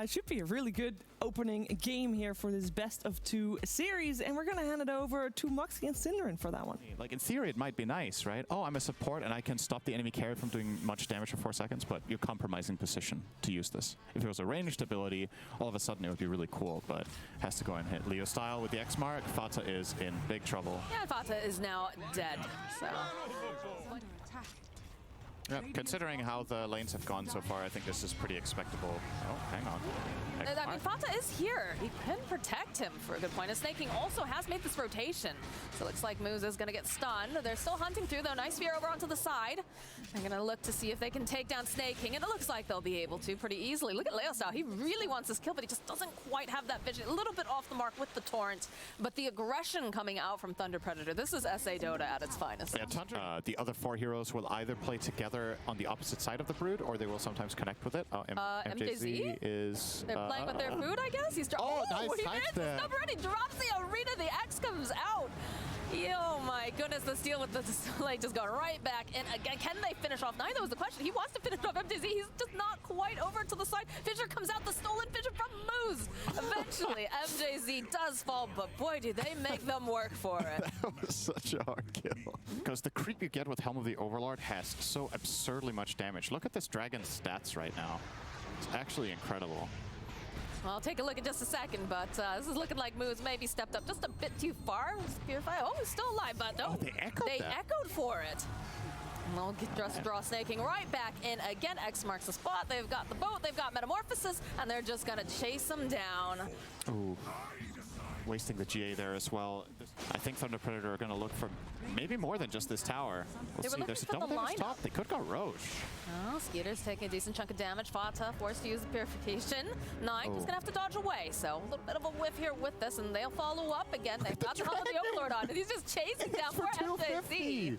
Should be a really good opening game here for this best of 2 series, and we're gonna hand it over to Moxxicats and Synderen for that one. Like, in theory, it might be nice, right? Oh, I'm a support and I can stop the enemy carry from doing much damage for 4 seconds, but you're compromising position to use this. If it was a ranged ability, all of a sudden it would be really cool, but has to go and hit Leo style with the X mark. Fata is in big trouble. Yeah, Fata is now dead, so. Yeah, considering how the lanes have gone so far, I think this is pretty expectable. Oh, hang on. I mean, Fata is here. He can protect him for a good point. And Snaking also has made this rotation. So it looks like Moose is going to get stunned. They're still hunting through, though. Nice spear over onto the side. They're going to look to see if they can take down Snaking, and it looks like they'll be able to pretty easily. Look at Leo style. He really wants this kill, but he just doesn't quite have that vision. A little bit off the mark with the Torrent, but the aggression coming out from Thunder Predator. This is SA Dota at its finest. Yeah, Tundra. The other 4 heroes will either play together on the opposite side of the Brood, or they will sometimes connect with it. MJZ is... They're playing with their food, I guess? He's nice he time missed the stubber and he drops the arena. The X comes out. Oh my goodness, the steal with the display just going right back. And again, can they finish off 9? That was the question. He wants to finish off MJZ. He's just not quite over to the side. Fissure comes out, the stolen Fissure from Moose. Eventually, MJZ does fall, but boy, do they make them work for it. That was such a hard kill. Because the creep you get with Helm of the Overlord has so absurdly much damage. Look at this dragon's stats right now. It's actually incredible. Well, I'll take a look in just a second, but this is looking like Moose maybe stepped up just a bit too far. Purify, oh, he's still alive, but no, they echoed for it. And they'll just draw Snaking right back in again. X marks the spot. They've got the boat, they've got Metamorphosis, and they're just gonna chase him down. Ooh. Wasting the GA there as well. I think Thunder Predator are going to look for maybe more than just this tower. We'll see. There's a double damage top. They could go Roche. Oh, Skeeter's taking a decent chunk of damage. Fata forced to use the purification. Nine just going to have to dodge away. So a little bit of a whiff here with this, and they'll follow up again. They've got the Helm of the Overlord on, and he's just chasing down for MJZ.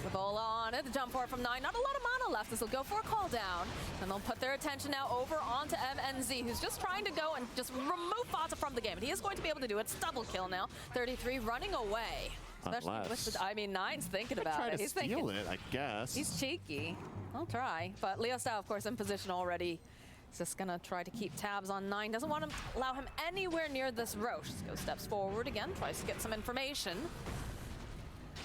The bowl on it, the jump forward from 9. Not a lot of mana left. This will go for a call down. And they'll put their attention now over onto MNZ, who's just trying to go and just remove Fata from the game. And he is going to be able to do it. It's double kill now. 33 running away. Especially with the, I mean, Nine's thinking about it. He's thinking it, I guess. He's cheeky. I'll try. But Leo Style, of course, in position already. He's just going to try to keep tabs on 9. Doesn't want to allow him anywhere near this Roche. Go steps forward again. Tries to get some information.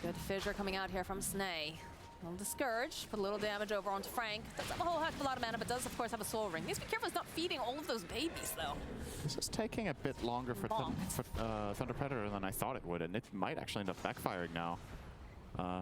Good fissure coming out here from Snay. A little discouraged, put a little damage over onto Frank. Doesn't have a whole heck of a lot of mana, but does, of course, have a soul ring. Needs to be careful he's not feeding all of those babies, though. This is taking a bit longer for Thunder Predator than I thought it would, and it might actually end up backfiring now.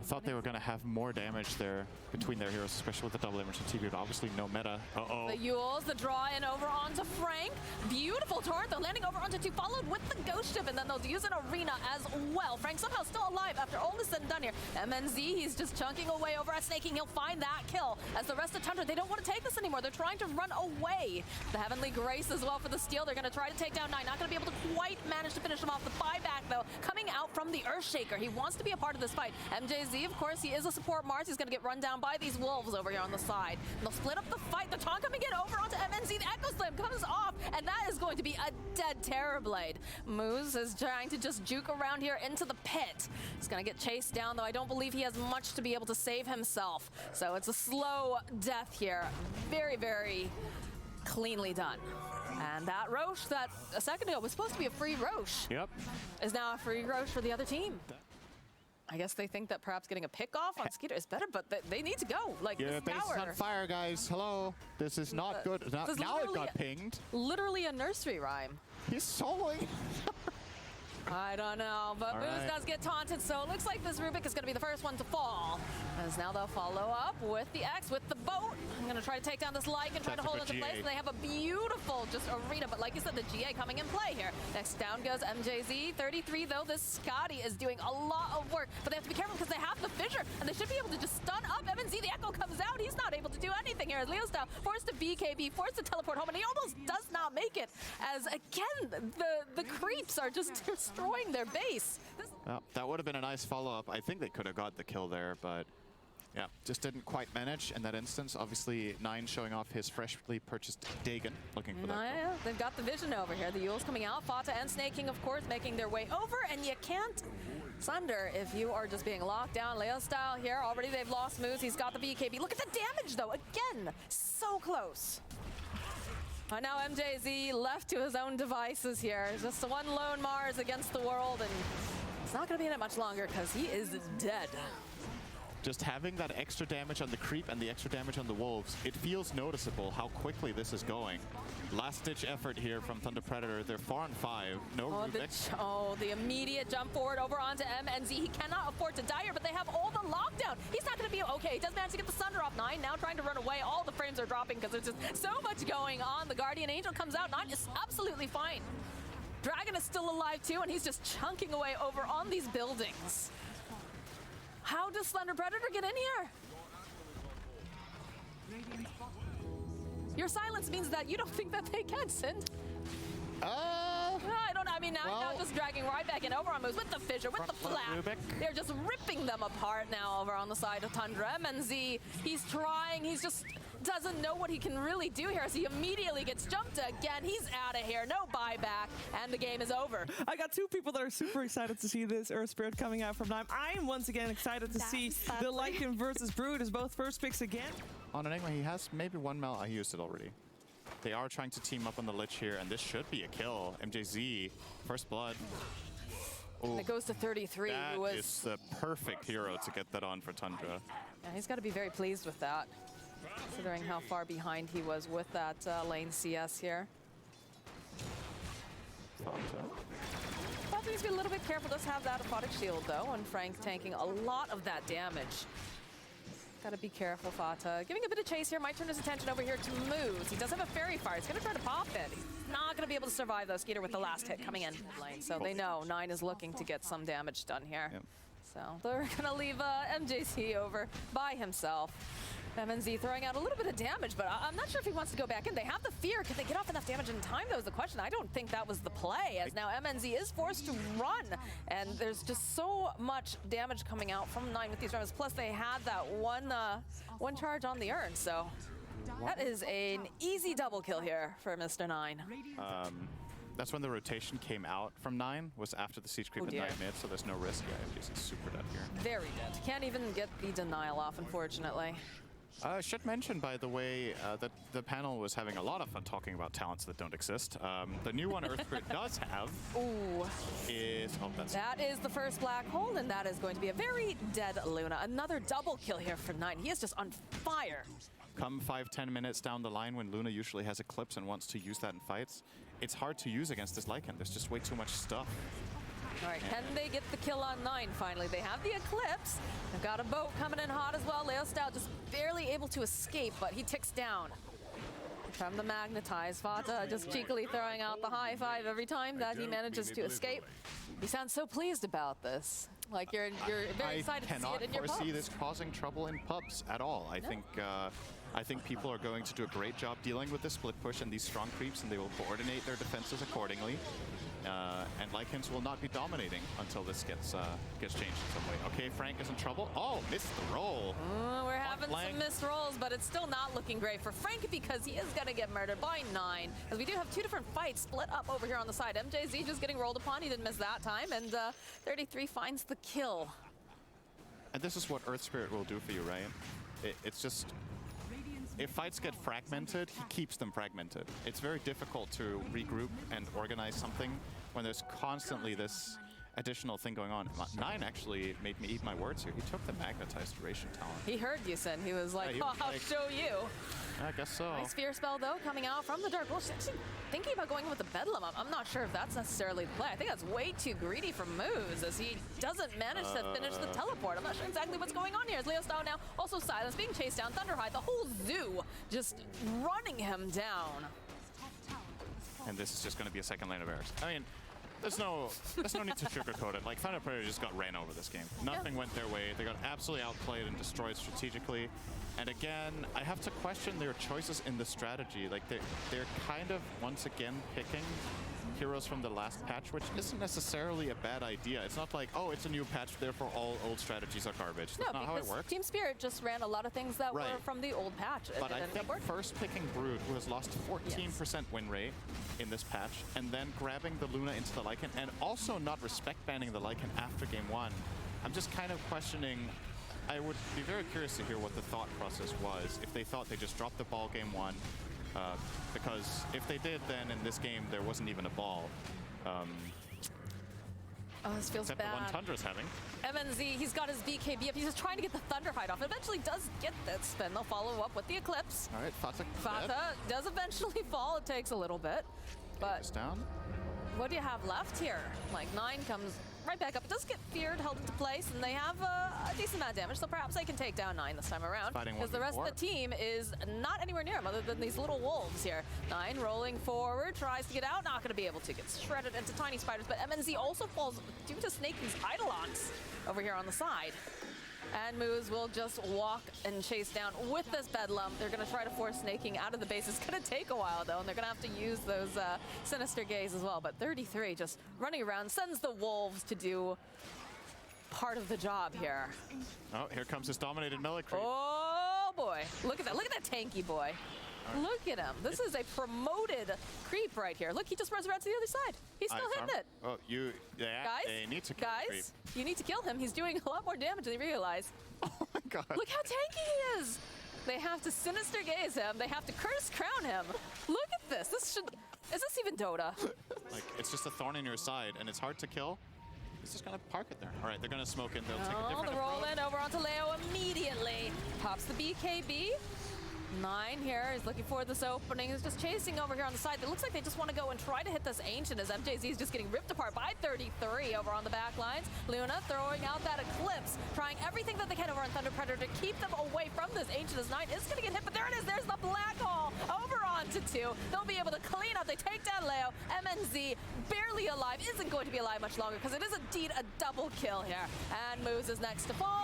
Thought they were going to have more damage there between their heroes, especially with the double damage to TB, but obviously no meta. Uh-oh. The Yules, the draw in over onto Frank. Beautiful torrent, though, landing over onto 2, followed with the ghost ship, and then they'll use an arena as well. Frank somehow still alive after all is said and done here. MNZ, he's just chunking away over at Snaking. He'll find that kill. As the rest of Tundra, they don't want to take this anymore. They're trying to run away. The Heavenly Grace as well for the steal. They're going to try to take down 9. Not going to be able to quite manage to finish him off. The buyback, though, coming out from the Earthshaker. He wants to be a part of this fight. MJZ, of course, he is a support Mars. He's going to get run down by these wolves over here on the side. And they'll split up the fight. The taunt coming in over onto MNZ. The Echo Slam comes off, and that is going to be a dead Terrorblade. Moose is trying to just juke around here into the pit. He's going to get chased down, though I don't believe he has much to be able to save himself. So it's a slow death here. Very, very cleanly done. And that Roche that a second ago was supposed to be a free Roche is now a free Roche for the other team. I guess they think that perhaps getting a pick off on Skeeter is better, but they need to go. Like, yeah, this base is on fire, guys. Hello. This is not good. Now it got pinged. Literally a nursery rhyme. He's soloing. I don't know, but Moose does get taunted, so it looks like this Rubik is going to be the first one to fall. As now they'll follow up with the X, with the boat. I'm going to try to take down this Lycan and try to hold it in place. And they have a beautiful just arena, but like you said, the GA coming in play here. Next down goes MJZ. 33, though, this Scotty is doing a lot of work, but they have to be careful because they have the fissure, and they should be able to just stun up MNZ. The Echo comes out. He's not able to do anything here as Leo Style forced to BKB, forced to teleport home, and he almost does not make it. As, again, the creeps are just destroying their base. Well, that would have been a nice follow-up. I think they could have got the kill there, but yeah, just didn't quite manage in that instance. Obviously, 9 showing off his freshly purchased Dagon, looking for that kill. They've got the vision over here. The Yules coming out, Fata and Snaking, of course, making their way over, and you can't Sunder if you are just being locked down. Leo Style here, already they've lost Moose. He's got the BKB. Look at the damage, though. Again, so close. Now MJZ left to his own devices here. Just one lone Mars against the world, and it's not going to be in it much longer because he is dead. Just having that extra damage on the creep and the extra damage on the wolves, it feels noticeable how quickly this is going. Last-ditch effort here from Thunder Predator. They're 4 on 5. No Rubik. The immediate jump forward over onto MNZ. He cannot afford to die here, but they have all the lockdown. He's not going to be okay. He does manage to get the Sunder off. Nine now trying to run away. All the frames are dropping because there's just so much going on. The Guardian Angel comes out. Nine is absolutely fine. Dragon is still alive too, and he's just chunking away over on these buildings. How does Thunder Predator get in here? Your silence means that you don't think that they can, Synd. I mean, now just dragging right back in over on moves with the fissure, with the flat. They're just ripping them apart now over on the side of Tundra. MNZ, he's trying, he's just doesn't know what he can really do here as he immediately gets jumped again. He's out of here, no buyback, and the game is over. I got two people that are super excited to see this Earth Spirit coming out from Nime. I am once again excited to see the Lycan versus Brood as both first picks again. On Enigma, he has maybe one Mel. I used it already. They are trying to team up on the Lich here, and this should be a kill. MJZ, first blood. And it goes to 33. That is the perfect hero to get that on for Tundra. Yeah, he's got to be very pleased with that, considering how far behind he was with that lane CS here. Fata needs to be a little bit careful. Does have that aquatic shield though, and Frank tanking a lot of that damage. Gotta be careful, Fata. Giving a bit of chase here, might turn his attention over here to Moose. He does have a fairy fire. He's gonna try to pop it. He's not gonna be able to survive though. Skeeter with the last hit coming in lane. So they know Nine is looking to get some damage done here. Yep. So they're gonna leave MJC over by himself. MNZ throwing out a little bit of damage, but I'm not sure if he wants to go back in. They have the fear. Can they get off enough damage in time? That was the question. I don't think that was the play, as now MNZ is forced to run. And there's just so much damage coming out from Nine with these runs. Plus, they had that one charge on the urn. So that is an easy double kill here for Mr. Nine. That's when the rotation came out from Nine, was after the siege creep at 9 mid, so there's no risk. Yeah, MJC's super dead here. Very dead. Can't even get the denial off, unfortunately. I should mention, by the way, that the panel was having a lot of fun talking about talents that don't exist. The new one Earth Spirit does have is... Oh, that is the first black hole, and that is going to be a very dead Luna. Another double kill here for Nine. He is just on fire. Come 5-10 minutes down the line when Luna usually has Eclipse and wants to use that in fights, it's hard to use against this Lycan. There's just way too much stuff. All right, can they get the kill on Nine finally? They have the Eclipse. They've got a boat coming in hot as well. Leostow just barely able to escape, but he ticks down. From the Magnetize, Fata just cheekily throwing out the high five every time that he manages to escape. He sounds so pleased about this. Like you're very excited to see it in your pubs. I cannot foresee this causing trouble in pubs at all. I think people are going to do a great job dealing with this split push and these strong creeps, and they will coordinate their defenses accordingly. And Lycans will not be dominating until this gets changed in some way. Okay, Frank is in trouble. Oh, missed the roll. We're having some missed rolls, but it's still not looking great for Frank because he is going to get murdered by Nine. Because we do have two different fights split up over here on the side. MJZ just getting rolled upon. He didn't miss that time. And 33 finds the kill. And this is what Earth Spirit will do for you, right? It's just... If fights get fragmented, he keeps them fragmented. It's very difficult to regroup and organize something when there's constantly this additional thing going on. Nine actually made me eat my words here. He took the Magnetized Duration talent. He heard you, Sin. He was like, I'll show you. I guess so. Nice Fear Spell, though, coming out from the Dark Wolf. Actually thinking about going with the Bedlam. I'm not sure if that's necessarily the play. I think that's way too greedy for Moose, as he doesn't manage to finish the teleport. I'm not sure exactly what's going on here. As Leostow now also Silence, being chased down. Thunderhide, the whole zoo just running him down. And this is just going to be a second lane of errors. I mean, there's no need to sugarcoat it. Like, Thunder Predator just got ran over this game. Nothing went their way. They got absolutely outplayed and destroyed strategically. And again, I have to question their choices in the strategy. Like, they're kind of, once again, picking heroes from the last patch, which isn't necessarily a bad idea. It's not like, oh, it's a new patch, therefore all old strategies are garbage. That's not how it works. Team Spirit just ran a lot of things that were from the old patch. But I think first picking Brood, who has lost 14% win rate in this patch, and then grabbing the Luna into the Lycan, and also not respect banning the Lycan after game 1, I'm just kind of questioning. I would be very curious to hear what the thought process was. If they thought they just dropped the ball game 1, Because if they did, then in this game there wasn't even a ball. Oh, this feels Except bad. the one Tundra's having. MNZ, he's got his BKB up. He's just trying to get the Thunderhide off. Eventually does get that spin. They'll follow up with the Eclipse. All right, Fata does eventually fall. It takes a little bit. But down. what do you have left here? Like, 9 comes right back up. It does get feared, held into place, and they have a decent amount of damage, so perhaps they can take down 9 this time around. Because the rest of the team is not anywhere near him other than these little wolves here. 9 rolling forward, tries to get out, not going to be able to. Get shredded into tiny spiders, but MNZ also falls due to Snaky's Eidolons over here on the side. And Moose will just walk and chase down with this Bedlam. They're going to try to force Snaking out of the base. It's going to take a while, though, and they're going to have to use those Sinister Gaze as well. But 33 just running around, sends the Wolves to do part of the job here. Oh, here comes this dominated melee creep. Oh, boy. Look at that. Look at that tanky boy. Right. Look at him. This is a promoted creep right here. Look, he just runs around to the other side. He's still hitting it. Oh, they need to kill the creep. You need to kill him. He's doing a lot more damage than you realize. Oh my god. Look how tanky he is. They have to Sinister Gaze him. They have to Curse Crown him. Look at this. Is this even Dota? Like, it's just a thorn in your side, and it's hard to kill. He's just gonna park it there. All right, they're gonna smoke in. They'll take a different the roll in over onto Leo immediately. Pops the BKB. 9 here is looking for this opening. He's just chasing over here on the side. It looks like they just want to go and try to hit this Ancient as MJZ is just getting ripped apart by 33 over on the back lines. Luna throwing out that Eclipse, trying everything that they can over on Thunder Predator to keep them away from this Ancient as 9 is going to get hit, but there it is. There's the Black Hole over onto 2. They'll be able to clean up. They take down Leo. MNZ, barely alive, isn't going to be alive much longer because it is indeed a double kill here. And Moose is next to fall.